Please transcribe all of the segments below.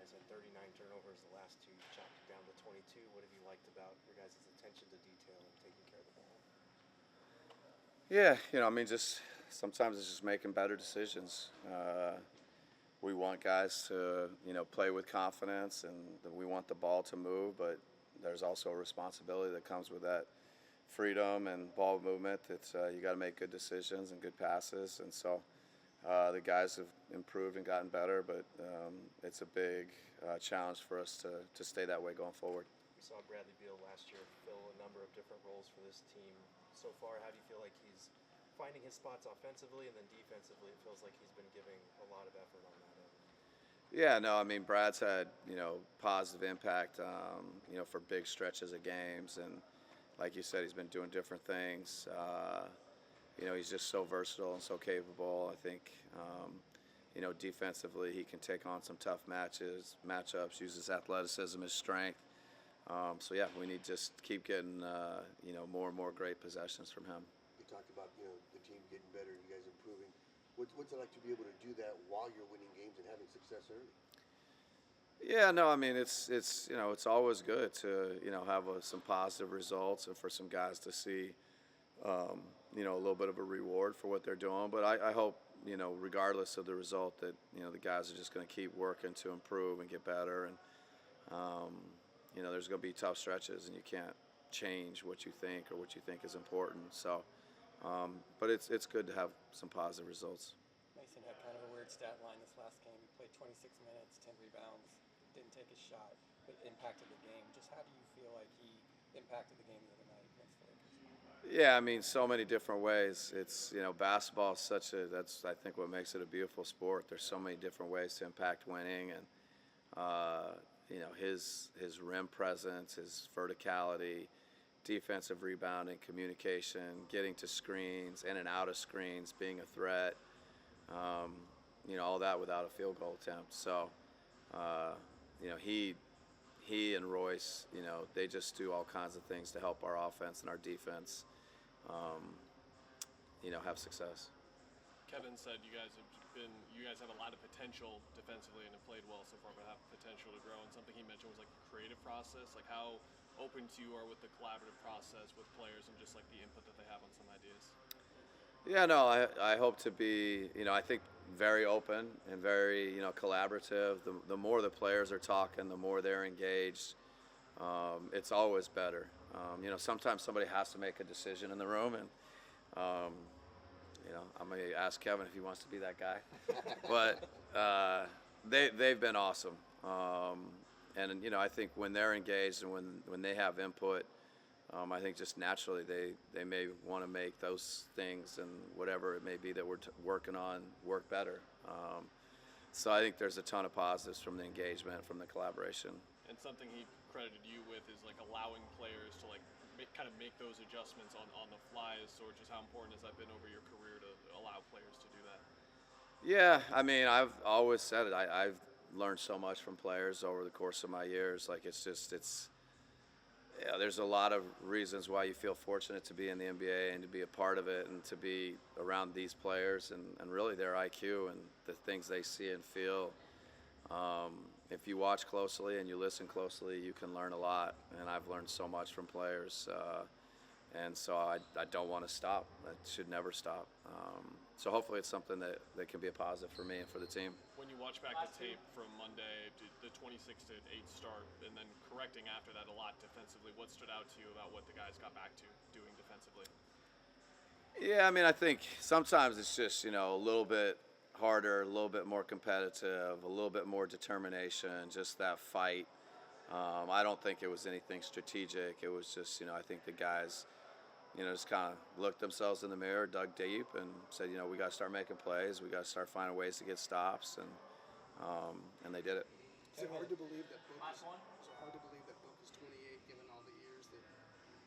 guys had 39 turnovers. The last two, you chopped it down to 22. What have you liked about your guys' attention to detail and taking care of the ball? Yeah, I mean, just sometimes it's just making better decisions. We want guys to, play with confidence, and we want the ball to move, but there's also a responsibility that comes with that freedom and ball movement. It's you got to make good decisions and good passes, and so the guys have improved and gotten better, but it's a big challenge for us to stay that way going forward. We saw Bradley Beal last year fill a number of different roles for this team. So far, how do you feel like he's finding his spots offensively, and then defensively, it feels like he's been giving a lot of effort on that end? Yeah, no, I mean, Brad's had, positive impact, for big stretches of games. And like you said, he's been doing different things. He's just so versatile and so capable. I think, defensively, he can take on some tough matchups, use his athleticism, his strength. So, yeah, we need to just keep getting, more and more great possessions from him. You talked about the team getting better and you guys improving. What's it like to be able to do that while you're winning games and having success early? Yeah, no, I mean it's always good to have some positive results and for some guys to see a little bit of a reward for what they're doing. But I hope regardless of the result that the guys are just going to keep working to improve and get better. And there's going to be tough stretches and you can't change what you think or what you think is important. So, but it's good to have some positive results. Mason had kind of a weird stat line this last game. He played 26 minutes, 10 rebounds, didn't take a shot, but impacted the game. Just how do you feel like he impacted the game the other night against the Lakers? Yeah, I mean, so many different ways. It's basketball is that's I think what makes it a beautiful sport. There's so many different ways to impact winning, and his rim presence, his verticality, defensive rebounding, communication, getting to screens, in and out of screens, being a threat. All that without a field goal attempt. So, he and Royce, they just do all kinds of things to help our offense and our defense, have success. Kevin said you guys have a lot of potential defensively and have played well so far, but have potential to grow. And something he mentioned was like the creative process, like how open to you are with the collaborative process with players and just like the input that they have on some ideas. Yeah, no, I hope to be, I think very open and very, collaborative. The more the players are talking, the more they're engaged. It's always better. Sometimes somebody has to make a decision in the room, and I'm gonna ask Kevin if he wants to be that guy. But they've been awesome, and I think when they're engaged and when they have input. I think just naturally they may want to make those things and whatever it may be that we're working on work better. So I think there's a ton of positives from the engagement, from the collaboration. And something he credited you with is like allowing players to like make those adjustments on the fly. So just how important has that been over your career to allow players to do that? Yeah, I mean I've always said it. I've learned so much from players over the course of my years. Like there's a lot of reasons why you feel fortunate to be in the NBA and to be a part of it and to be around these players and really their IQ and the things they see and feel. If you watch closely and you listen closely, you can learn a lot. And I've learned so much from players. And so I don't want to stop. I should never stop. So hopefully it's something that can be a positive for me and for the team. When you watch back the tape from Monday, the 26-8 start, and then correcting after that a lot defensively, what stood out to you about what the guys got back to doing defensively? Yeah, I mean, I think sometimes it's just, a little bit harder, a little bit more competitive, a little bit more determination, just that fight. I don't think it was anything strategic. It was just, I think the guys just kind of looked themselves in the mirror, dug deep, and said, we got to start making plays. We got to start finding ways to get stops, and they did it. Is it hard to believe that Book is 28, given all the years that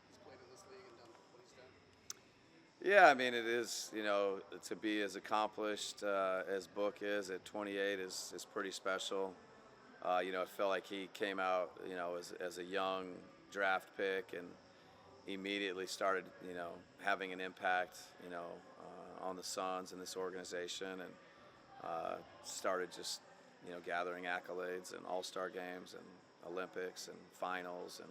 he's played in this league and done what he's done? Yeah, I mean, it is, to be as accomplished as Book is at 28 is pretty special. It felt like he came out, as a young draft pick and immediately started, having an impact, on the Suns and this organization, and started just gathering accolades and all-star games and Olympics and finals, and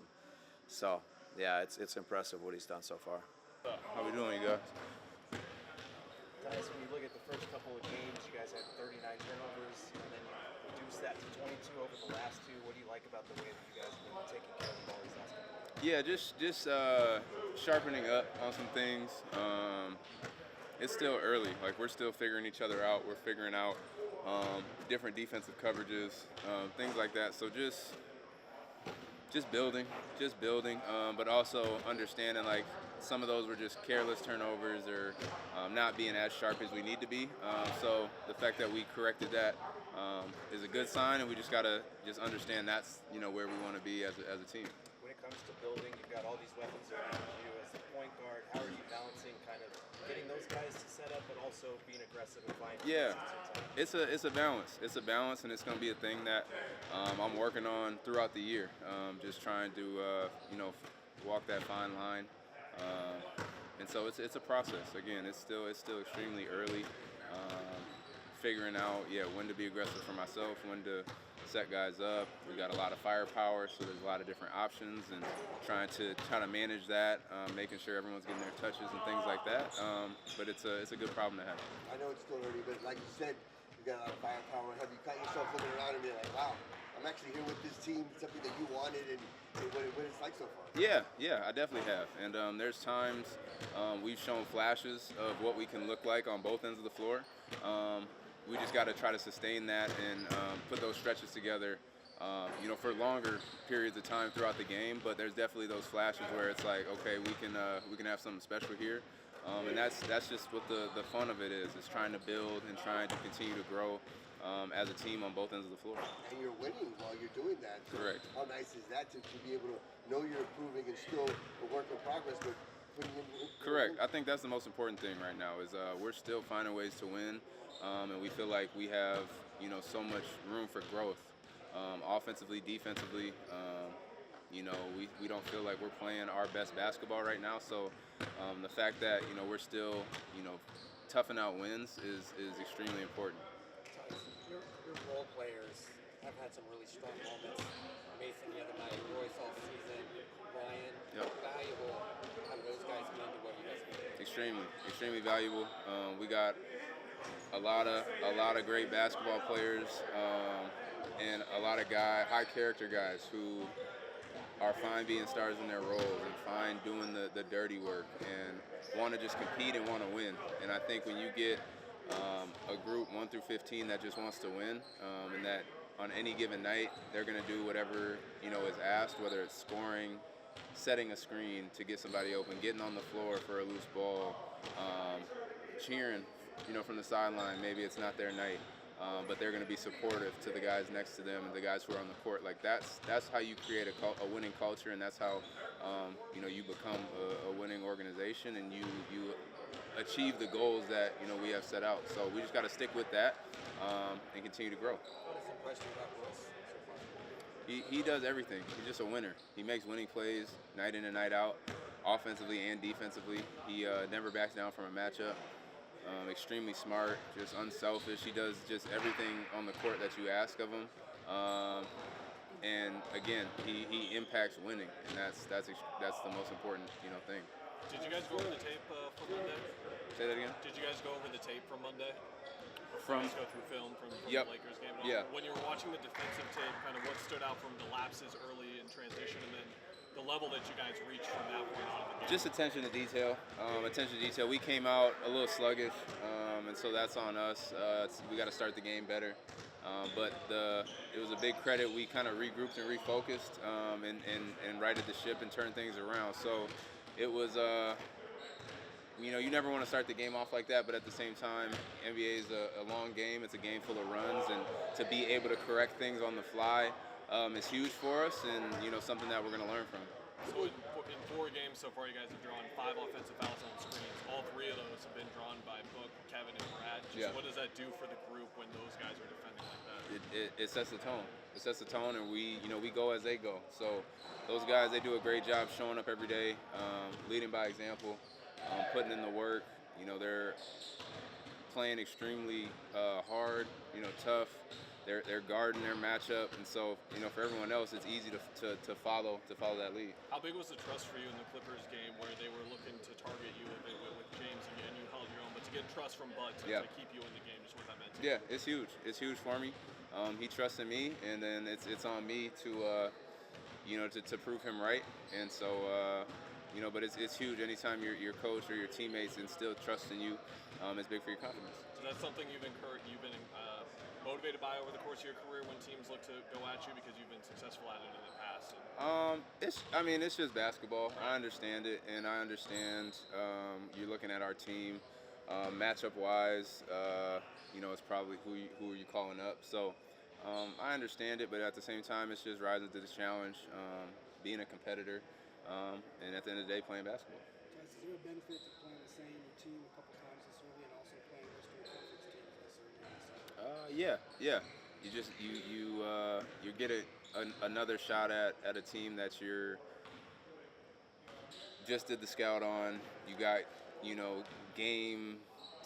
so yeah, it's impressive what he's done so far. How we doing, you guys? Tyus, when you look at the first couple of games, you guys had 39 turnovers, and then you reduced that to 22 over the last two. What do you like about the way that you guys have been taking care of the ball these last couple of games? Yeah, just sharpening up on some things. It's still early. Like, we're still figuring each other out. We're figuring out different defensive coverages, things like that. So just building, but also understanding, like, some of those were just careless turnovers or not being as sharp as we need to be. So the fact that we corrected that is a good sign, and we just gotta understand that's where we want to be as a team. When it comes to building, you've got all these weapons around you as the point guard. How are you balancing kind of getting those guys to set up, but also being aggressive and finding Yeah, spaces at it's a balance. It's a balance, and it's going to be a thing that I'm working on throughout the year. Just trying to walk that fine line, and so it's a process. Again, it's still extremely early. Figuring out when to be aggressive for myself, when to set guys up. We got a lot of firepower, so there's a lot of different options, and trying to manage that, making sure everyone's getting their touches and things like that. But it's a good problem to have. I know it's still early, but like you said, you got a lot of firepower. Have you caught yourself looking around and being like, wow, I'm actually here with this team, something that you wanted, and what it's like so far? Yeah, I definitely have. And there's times we've shown flashes of what we can look like on both ends of the floor. We just got to try to sustain that and put those stretches together, for longer periods of time throughout the game. But there's definitely those flashes where it's like, okay, we can have something special here, and that's just what the fun of it is trying to build and trying to continue to grow as a team on both ends of the floor. And you're winning while you're doing that. So Correct. How nice is that to be able to know you're improving and still a work in progress, but putting in. Correct. I think that's the most important thing right now is we're still finding ways to win, and we feel like we have so much room for growth, offensively, defensively. We don't feel like we're playing our best basketball right now. So the fact that we're still toughing out wins is extremely important. Your role players have had some really strong moments. Mason the other night, Royce all season, Ryan. Yep. How valuable have those guys been to what you guys have been? Extremely valuable. We got a lot of great basketball players, and a lot of high character guys who are fine being stars in their roles and fine doing the dirty work and want to just compete and want to win. And I think when you get a group 1 through 15 that just wants to win, and that on any given night they're going to do whatever is asked, whether it's scoring, setting a screen to get somebody open, getting on the floor for a loose ball, cheering from the sideline. Maybe it's not their night, but they're going to be supportive to the guys next to them and the guys who are on the court. Like that's how you create a winning culture, and that's how you become a winning organization, and you achieve the goals that we have set out. So we just got to stick with that and continue to grow. What has impressed you about Royce so far? He does everything. He's just a winner. He makes winning plays night in and night out, offensively and defensively. He never backs down from a matchup. Extremely smart, just unselfish. He does just everything on the court that you ask of him. And again, he impacts winning, and that's the most important thing. Did you guys go over the tape from Monday? Say that again. Did you guys go over the tape from Monday? From Just go through film from Yep. the Lakers game. And all? Yeah. When you were watching the defensive tape, kind of what stood out from the lapses early in transition, and then the level that you guys reached from that point on in the game? just attention to detail. We came out a little sluggish, and so that's on us. We got to start the game better. But it was a big credit. We kind of regrouped and refocused, and righted the ship and turned things around. So it was, you never want to start the game off like that, but at the same time, NBA is a long game. It's a game full of runs, and to be able to correct things on the fly is huge for us, and something that we're going to learn from. So in 4 games so far, you guys have drawn 5 offensive fouls on screens. All 3 of those have been drawn by Book, Kevin, and Brad. What does that do for the group when those guys are defending like that? It sets the tone. It sets the tone, and we go as they go. So those guys, they do a great job showing up every day, leading by example, putting in the work. They're playing extremely hard, tough, they're guarding their matchup, and so for everyone else, it's easy to follow that lead. How big was the trust for you in the Clippers game where they were looking to target you a bit with James and you held your own, but to get trust from Bud to keep you in the game, just what that meant to you? Yeah, it's huge. It's huge for me. He trusted me, and then it's on me to to prove him right. And so but it's huge. Anytime your coach or your teammates instill trust in you, it's big for your confidence. So that's something you've been motivated by over the course of your career when teams look to go at you because you've been successful at it in the past. It's just basketball. I understand it, and I understand you're looking at our team matchup wise. It's probably who are you calling up. So I understand it, but at the same time, it's just rising to the challenge, being a competitor, and at the end of the day, playing basketball. Tyus, is there a benefit to playing the same team a couple times this early and also playing Western Conference teams this early? Yeah. You get another shot at a team that you're just did the scout on. You got game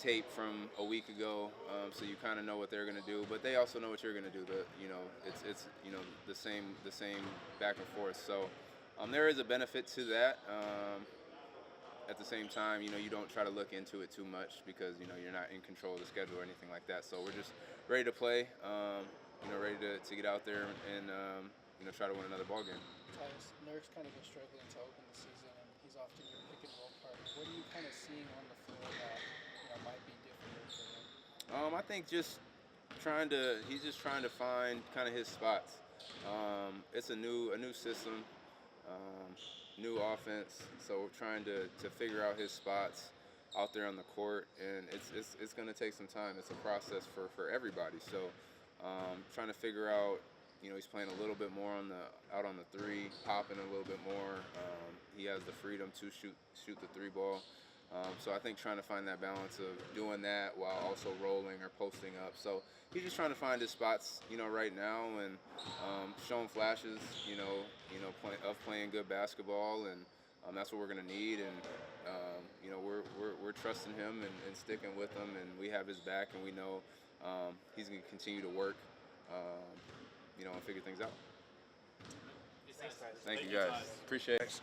tape from a week ago, so you kind of know what they're going to do, but they also know what you're going to do. It's the same back and forth. So there is a benefit to that. At the same time, you don't try to look into it too much because you're not in control of the schedule or anything like that. So we're just ready to play, ready to get out there and try to win another ball game. Tyus, Nurk's kind of been struggling to open the season, and he's often your pick and roll partner. What are you kind of seeing on the floor that might be different for him? I think he's just trying to find kind of his spots. It's a new system. New offense, so we're trying to figure out his spots out there on the court, and it's going to take some time. It's a process for everybody. So trying to figure out, he's playing a little bit more out on the three, popping a little bit more. He has the freedom to shoot the three ball. So I think trying to find that balance of doing that while also rolling or posting up. So he's just trying to find his spots, right now, and showing flashes, playing good basketball, and that's what we're going to need. And we're trusting him and sticking with him, and we have his back, and we know he's going to continue to work, and figure things out. Thank you guys. Appreciate it.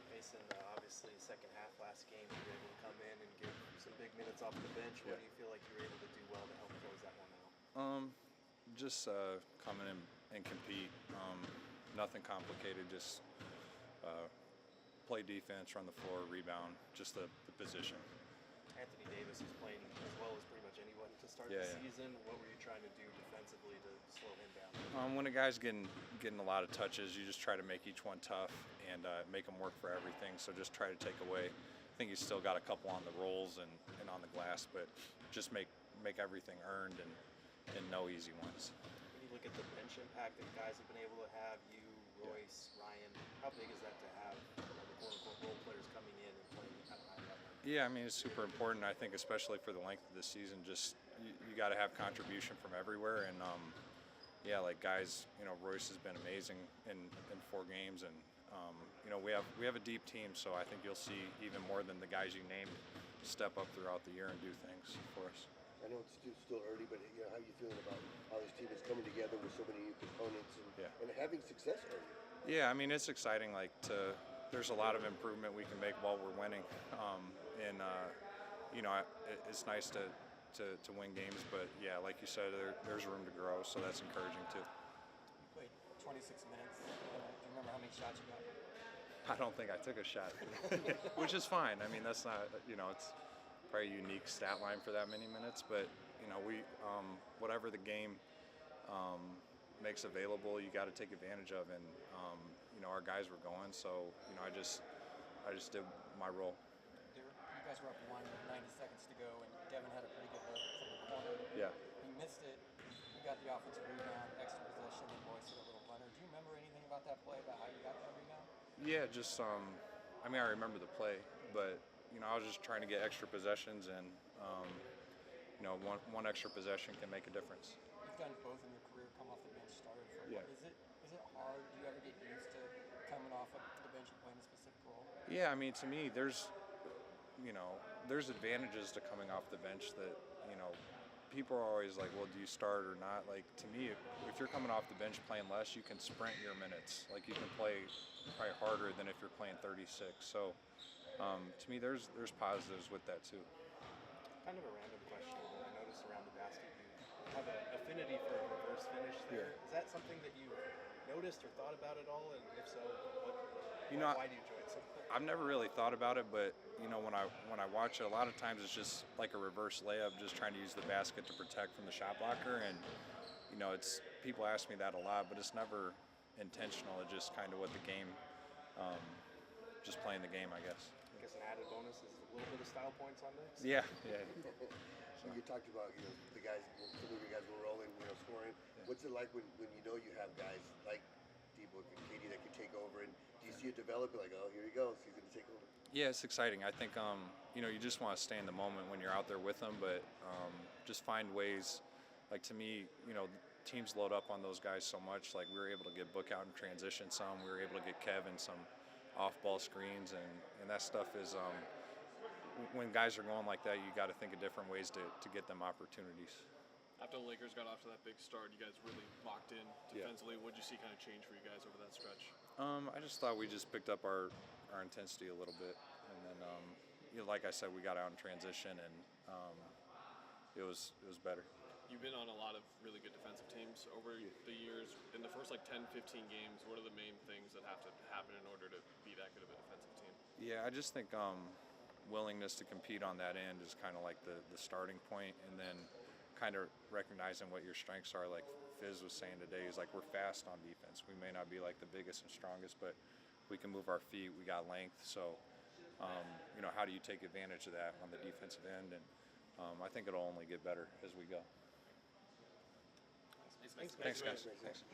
Mason, obviously, second half last game, you were able to come in and give some big minutes off the bench. What do you feel like you were able to do well to help close that one out? Just come in and compete. Nothing complicated. Just play defense, run the floor, rebound. Just the position. Anthony Davis is playing as well as pretty much anyone to start the season. What were you trying to do defensively to slow him down? When a guy's getting a lot of touches, you just try to make each one tough and make them work for everything. So just try to take away. I think he's still got a couple on the rolls and on the glass, but just make everything earned and no easy ones. When you look at the bench impact that guys have been able to have, you, Royce, Ryan, how big is that to have the quote-unquote role players coming in and playing at a high level? Yeah, I mean, it's super important. I think especially for the length of the season, just you got to have contribution from everywhere. And like guys, Royce has been amazing in 4 games, and we have a deep team, so I think you'll see even more than the guys you named step up throughout the year and do things for us. I know it's still early, but how are you feeling about how this team is coming together with so many new components and having success early? Yeah, I mean, it's exciting. There's a lot of improvement we can make while we're winning, it's nice to win games, but yeah, like you said, there's room to grow, so that's encouraging too. You played 26 minutes. Do you remember how many shots you got? I don't think I took a shot, which is fine. I mean, that's not, it's probably a unique stat line for that many minutes, but we whatever the game makes available, you got to take advantage of, and our guys were going, so I just did my role. You guys were up 1 with 90 seconds to go, and Devin had a pretty good look from the corner. Yeah. He missed it. You got the offensive rebound, extra possession, and Royce hit a little runner. Do you remember anything about that play, about how you got that rebound? Yeah, just I remember the play, but I was just trying to get extra possessions, and one extra possession can make a difference. You've done both in your career, come off the bench, started for Yeah. Is it hard? Do you ever get used to coming off of the bench and playing a specific role? Yeah, I mean, to me, there's advantages to coming off the bench that people are always like, well, do you start or not? Like, to me, if you're coming off the bench playing less, you can sprint your minutes. Like, you can play probably harder than if you're playing 36. So, to me, there's positives with that too. Kind of a random question, but I noticed around the basket you have an affinity for a reverse finish there. Is that something that you noticed or thought about at all? And if so, why do you enjoy it so much? I've never really thought about it, but when I watch it, a lot of times it's just like a reverse layup, just trying to use the basket to protect from the shot blocker. And it's people ask me that a lot, but it's never intentional. It's just kind of what the game, just playing the game, I guess. I guess an added bonus is a little bit of style points on this. Yeah. So you talked about the guys, some of you guys were rolling, scoring. Yeah. What's it like when you have guys like D-Book and Katie that can take over, and do you see it develop? Like, oh, here he goes, he's going to take over. Yeah, it's exciting. I think you just want to stay in the moment when you're out there with them, but just find ways. Like, to me, teams load up on those guys so much. Like, we were able to get Book out in transition some. We were able to get Kevin some off-ball screens, and that stuff is when guys are going like that, you got to think of different ways to get them opportunities. After the Lakers got off to that big start, you guys really locked in defensively. What did you see kind of change for you guys over that stretch? I just thought we just picked up our intensity a little bit, and then like I said, we got out in transition, and it was better. You've been on a lot of really good defensive teams over the years. In the first 10, 15 games, what are the main things that have to happen in order to be that good of a defensive team? Yeah, I just think willingness to compete on that end is kind of like the starting point, and then kind of recognizing what your strengths are. Like Fizz was saying today, is like, we're fast on defense. We may not be like the biggest and strongest, but we can move our feet. We got length. So, how do you take advantage of that on the defensive end? And I think it'll only get better as we go. Thanks, Thanks, guys. Thanks.